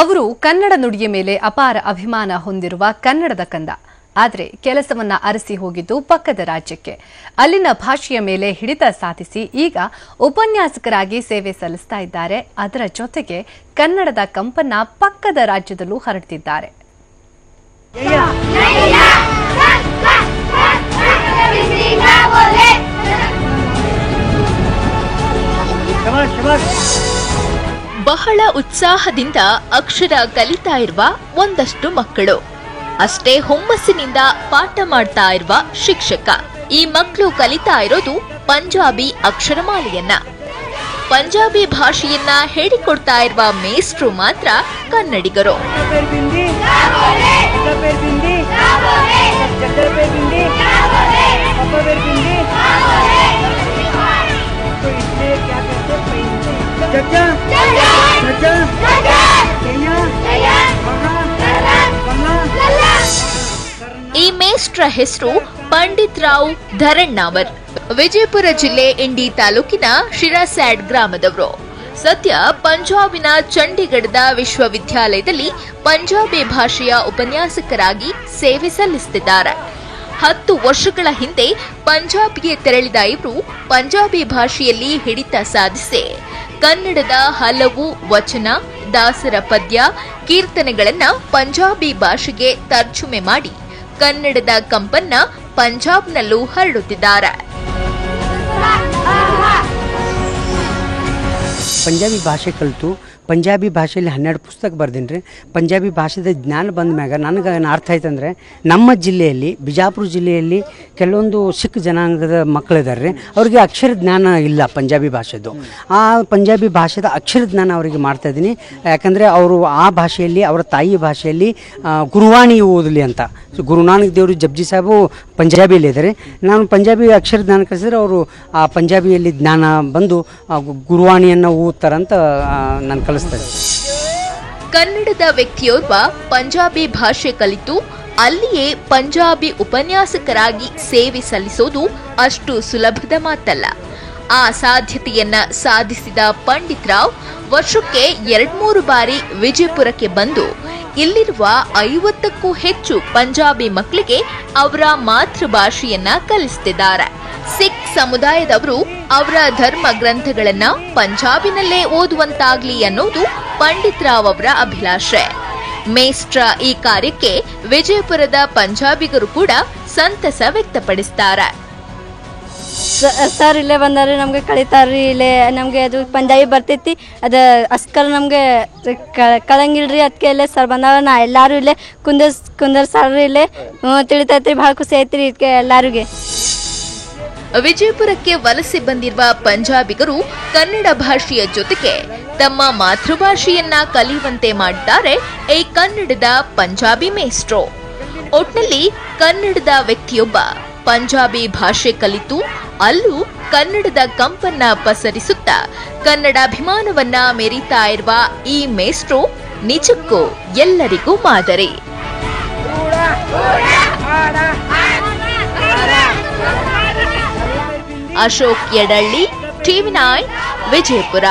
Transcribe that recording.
ಅವರು ಕನ್ನಡ ನುಡಿಯ ಮೇಲೆ ಅಪಾರ ಅಭಿಮಾನ ಹೊಂದಿರುವ ಕನ್ನಡದ ಕಂದ. ಆದರೆ ಕೆಲಸವನ್ನ ಅರಸಿ ಹೋಗಿದ್ದು ಪಕ್ಕದ ರಾಜ್ಯಕ್ಕೆ. ಅಲ್ಲಿನ ಭಾಷೆಯ ಮೇಲೆ ಹಿಡಿತ ಸಾಧಿಸಿ ಈಗ ಉಪನ್ಯಾಸಕರಾಗಿ ಸೇವೆ ಸಲ್ಲಿಸ್ತಾ ಇದ್ದಾರೆ. ಅದರ ಜೊತೆಗೆ ಕನ್ನಡದ ಕಂಪನ್ನ ಪಕ್ಕದ ರಾಜ್ಯದಲ್ಲೂ ಹರಡ್ತಿದ್ದಾರೆ. ಬಹಳ ಉತ್ಸಾಹದಿಂದ ಅಕ್ಷರ ಕಲಿತಾ ಇರುವ ಒಂದಷ್ಟು ಮಕ್ಕಳು, ಅಷ್ಟೇ ಹುಮ್ಮಸ್ಸಿನಿಂದ ಪಾಠ ಮಾಡ್ತಾ ಇರುವ ಶಿಕ್ಷಕ. ಈ ಮಕ್ಕಳು ಕಲಿತಾ ಇರೋದು ಪಂಜಾಬಿ ಅಕ್ಷರಮಾಲೆಯನ್ನ. ಪಂಜಾಬಿ ಭಾಷೆಯನ್ನ ಹೇಳಿಕೊಡ್ತಾ ಇರುವ ಮೇಷ್ಟ್ರು ಮಾತ್ರ ಕನ್ನಡಿಗರು. ಈ ಮೇಷ್ಟ್ರ ಹೆಸರು ಪಂಡಿತ್ ರಾವ್ ಧರಣ್ಣಾವರ್. ವಿಜಯಪುರ ಜಿಲ್ಲೆ ಇಂಡಿ ತಾಲೂಕಿನ ಶಿರಾಸ್ಯಾಡ್ ಗ್ರಾಮದವರು. ಸದ್ಯ ಪಂಜಾಬಿನ ಚಂಡೀಗಢದ ವಿಶ್ವವಿದ್ಯಾಲಯದಲ್ಲಿ ಪಂಜಾಬಿ ಭಾಷೆಯ ಉಪನ್ಯಾಸಕರಾಗಿ ಸೇವೆ ಸಲ್ಲಿಸುತ್ತಿದ್ದಾರೆ. 10 ವರ್ಷಗಳ ಹಿಂದೆ ಪಂಜಾಬ್ಗೆ ತೆರಳಿದ ಇವರು ಪಂಜಾಬಿ ಭಾಷೆಯಲ್ಲಿ ಹಿಡಿತ ಸಾಧಿಸಿ ಕನ್ನಡದ ಹಲವು ವಚನ, ದಾಸರ ಪದ್ಯ, ಕೀರ್ತನೆಗಳನ್ನ ಪಂಜಾಬಿ ಭಾಷೆಗೆ ತರ್ಜುಮೆ ಮಾಡಿ ಕನ್ನಡದ ಕಂಪನ್ನ ಪಂಜಾಬ್ನಲ್ಲೂ ಹರಡುತ್ತಿದ್ದಾರೆ. ಪಂಜಾಬಿ ಭಾಷೆ ಕಲಿತು ಪಂಜಾಬಿ ಭಾಷೆಯಲ್ಲಿ 12 ಪುಸ್ತಕ ಬರ್ದೀನಿ ರೀ. ಪಂಜಾಬಿ ಭಾಷೆದ ಜ್ಞಾನ ಬಂದ ಮ್ಯಾಗ ನನಗೆ ಏನು ಅರ್ಥ ಆಯ್ತಂದರೆ, ನಮ್ಮ ಜಿಲ್ಲೆಯಲ್ಲಿ ಬಿಜಾಪುರ ಜಿಲ್ಲೆಯಲ್ಲಿ ಕೆಲವೊಂದು ಸಿಖ್ ಜನಾಂಗದ ಮಕ್ಕಳಿದ್ದಾರೆ ರೀ, ಅವ್ರಿಗೆ ಅಕ್ಷರ ಜ್ಞಾನ ಇಲ್ಲ ಪಂಜಾಬಿ ಭಾಷೆದು. ಆ ಪಂಜಾಬಿ ಭಾಷೆದ ಅಕ್ಷರ ಜ್ಞಾನ ಅವರಿಗೆ ಮಾಡ್ತಾಯಿದ್ದೀನಿ. ಯಾಕಂದರೆ ಅವರು ಆ ಭಾಷೆಯಲ್ಲಿ, ಅವರ ತಾಯಿ ಭಾಷೆಯಲ್ಲಿ ಗುರುವಾಣಿ ಓದಲಿ ಅಂತ. ಗುರುನಾನಕ್ ದೇವರು ಜಪ್ಜಿ ಸಾಹೇಬು ಪಂಜಾಬಿಯಲ್ಲಿ ಇದ್ದಾರೆ. ನಾನು ಪಂಜಾಬಿ ಅಕ್ಷರ ಜ್ಞಾನ ಕಲಿಸಿದ್ರೆ ಅವರು ಆ ಪಂಜಾಬಿಯಲ್ಲಿ ಜ್ಞಾನ ಬಂದು ಗುರುವಾಣಿಯನ್ನು ಓದ್ತಾರಂತ ನಾನು ಕಲಿಸ್ತೇನೆ. ಕನ್ನಡದ ವ್ಯಕ್ತಿಯೋರ್ವ ಪಂಜಾಬಿ ಭಾಷೆ ಕಲಿತು ಅಲ್ಲಿಯೇ ಪಂಜಾಬಿ ಉಪನ್ಯಾಸಕರಾಗಿ ಸೇವೆ ಸಲ್ಲಿಸೋದು ಅಷ್ಟು ಸುಲಭದ ಮಾತಲ್ಲ. ಆ ಸಾಧ್ಯತೆಯನ್ನ ಸಾಧಿಸಿದ ಪಂಡಿತ್ ರಾವ್ ವರ್ಷಕ್ಕೆ 2-3 ಬಾರಿ ವಿಜಯಪುರಕ್ಕೆ ಬಂದು ಇಲ್ಲಿರುವ 50ಕ್ಕೂ ಹೆಚ್ಚು ಪಂಜಾಬಿ ಮಕ್ಕಳಿಗೆ ಅವರ ಮಾತೃಭಾಷೆಯನ್ನ ಕಲಿಸುತ್ತಿದ್ದಾರೆ. ಸಿಖ್ ಸಮುದಾಯದವರು ಅವರ ಧರ್ಮ ಗ್ರಂಥಗಳನ್ನ ಪಂಜಾಬಿನಲ್ಲೇ ಓದುವಂತಾಗ್ಲಿ ಅನ್ನೋದು ಪಂಡಿತ್ ರಾವ್ ಅವರ ಅಭಿಲಾಷೆ. ಮೇಷ್ಟ್ರ ಈ ಕಾರ್ಯಕ್ಕೆ ವಿಜಯಪುರದ ಪಂಜಾಬಿಗರು ಕೂಡ ಸಂತಸ ವ್ಯಕ್ತಪಡಿಸುತ್ತಾರೆ. ಸರ್ ಇಲ್ಲೇ ಬಂದಾರೆ, ನಮ್ಗೆ ಕಲಿತಾರ್ರಿ. ಇಲ್ಲೇ ನಮಗೆ ಅದು ಪಂಜಾಬಿ ಬರ್ತೈತಿ, ಅದು ಅಸ್ಕಲ್ ನಮಗೆ ಕಳಂಗಿಲ್ರಿ. ಅದಕ್ಕೆ ಇಲ್ಲೇ ಸರ್ ಬಂದಾರ, ನಾ ಎಲ್ಲರೂ ಇಲ್ಲೇ ಕುಂದರ್ ಸರ್ ಇಲ್ಲೇ ತಿಳಿತೈತ್ರಿ. ಭಾಳ ಖುಷಿ ಐತ್ರಿ ಇದಕ್ಕೆ ಎಲ್ಲರಿಗೆ. ವಿಜಯಪುರಕ್ಕೆ ವಲಸೆ ಬಂದಿರುವ ಪಂಜಾಬಿಗರು ಕನ್ನಡ ಭಾಷೆಯ ಜೊತೆಗೆ ತಮ್ಮ ಮಾತೃಭಾಷೆಯನ್ನ ಕಲಿಯುವಂತೆ ಮಾಡಿದ್ದಾರೆ ಈ ಕನ್ನಡದ ಪಂಜಾಬಿ ಮೇಷ್ಟ್ರು. ಒಟ್ನಲ್ಲಿ ಕನ್ನಡದ ವ್ಯಕ್ತಿಯೊಬ್ಬ ಪಂಜಾಬಿ ಭಾಷೆ ಕಲಿತು ಅಲ್ಲೂ ಕನ್ನಡದ ಕಂಪನ್ನ ಪಸರಿಸುತ್ತಾ ಕನ್ನಡಾಭಿಮಾನವನ್ನ ಮೆರೀತಾ ಇರುವ ಈ ಮೇಷ್ಟ್ರು ನಿಜಕ್ಕೂ ಎಲ್ಲರಿಗೂ ಮಾದರಿ. ಅಶೋಕ್ ಯಡಳ್ಳಿ, ಟಿವಿ9 ವಿಜಯಪುರ.